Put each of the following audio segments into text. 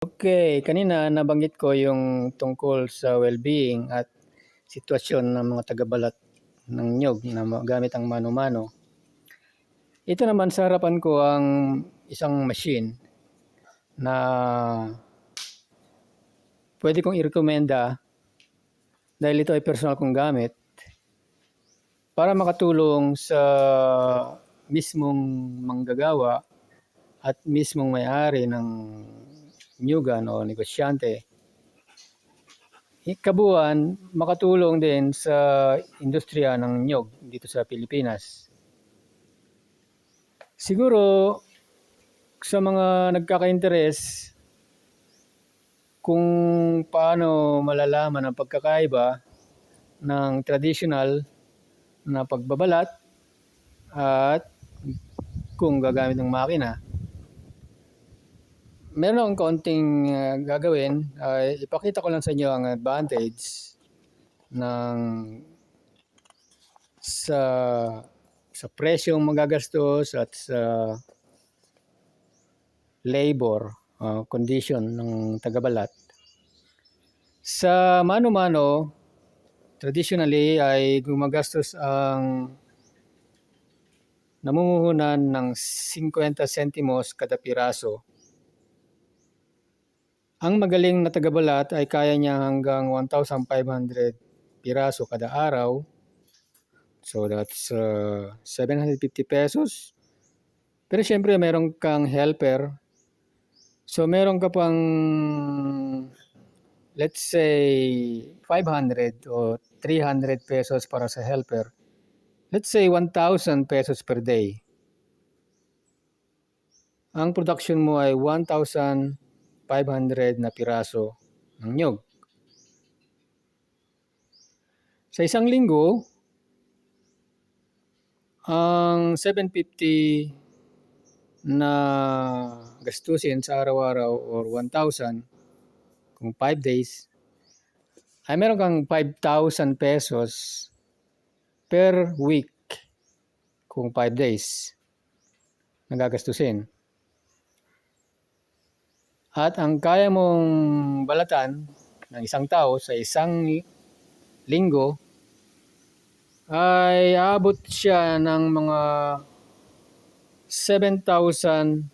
Okay, kanina nabanggit ko yung tungkol sa well-being at sitwasyon ng mga tagabalat ng niyog na gamit ang mano-mano. Ito naman sa harapan ko ang isang machine na pwede kong irekomenda dahil ito ay personal kong gamit para makatulong sa mismong manggagawa at mismong may-ari ng niyugan o negosyante. Kabuuan, makatulong din sa industriya ng niyog dito sa Pilipinas. Siguro sa mga nagkaka-interes kung paano malalaman ang pagkakaiba ng traditional na pagbabalat at kung gagamit ng makina. Meron akong kaunting gagawin. Ipakita ko lang sa inyo ang advantage ng sa presyong magagastos at sa labor condition ng tagabalat. Sa mano-mano, traditionally ay gumagastos ang namumuhunan ng 50 sentimos kada piraso. Ang magaling na tagabalat ay kaya niya hanggang 1,500 piraso kada araw. So that's 750 pesos. Pero syempre meron kang helper. So meron ka pang let's say 500 o 300 pesos para sa helper. Let's say 1,000 pesos per day. Ang production mo ay 1,500 na piraso ng niyog. Sa isang linggo, ang 750 na gastusin sa araw-araw or 1,000 kung 5 days, ay meron kang 5,000 pesos per week kung 5 days na gagastusin. At ang kaya mong balatan ng isang tao sa isang linggo ay aabot siya ng mga 7,500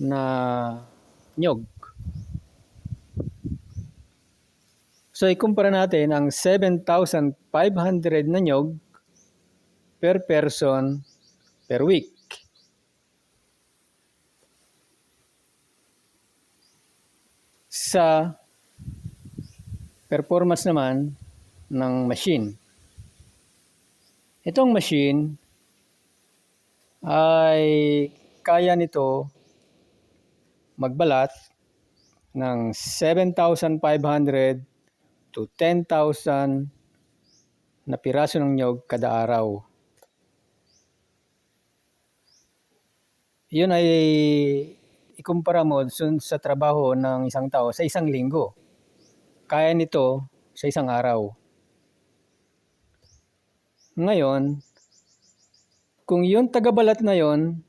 na niyog. So ikumpara natin ang 7,500 na niyog per person per week. Sa performance naman ng machine. Itong machine ay kaya nito magbalat ng 7,500 to 10,000 na piraso ng niyog kada araw. Yun ay ikumpara mo sa trabaho ng isang tao sa isang linggo. Kaya nito sa isang araw. Ngayon, kung yung tagabalat na yon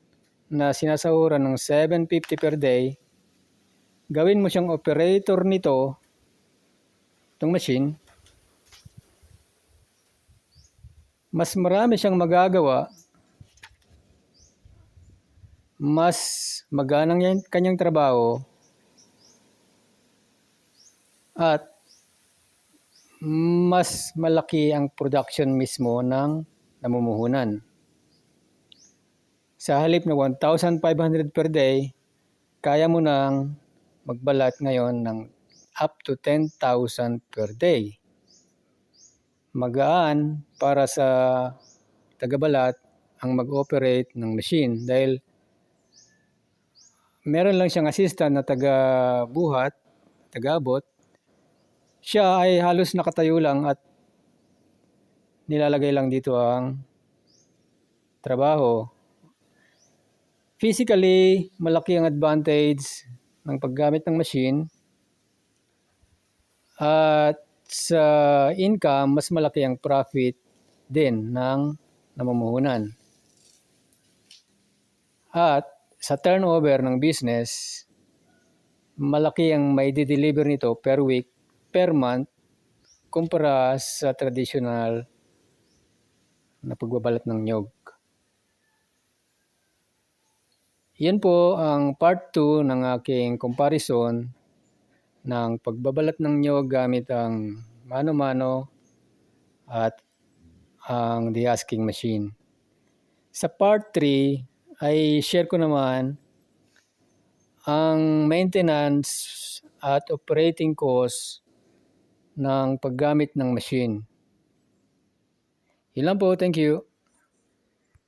na sinasahuran ng 750 per day, gawin mo siyang operator nito, itong machine, mas marami siyang magagawa, mas maganang yung kanyang trabaho, at mas malaki ang production mismo ng namumuhunan. Sa halip na 1,500 per day, kaya mo nang magbalat ngayon ng up to 10,000 per day. Magaan para sa tagabalat ang mag-operate ng machine dahil meron lang siyang assistant na taga-buhat, taga-abot. Siya ay halos nakatayo lang at nilalagay lang dito ang trabaho. Physically, malaki ang advantage ng paggamit ng machine. At sa income, mas malaki ang profit din ng namumuhunan. At sa turnover ng business, malaki ang may deliver nito per week, per month, kumpara sa traditional na pagbabalat ng nyog. Yan po ang part 2 ng aking comparison ng pagbabalat ng nyog gamit ang mano-mano at ang dehusking machine. Sa part 3 ay share ko naman ang maintenance at operating cost ng paggamit ng machine. Yun lang po, thank you.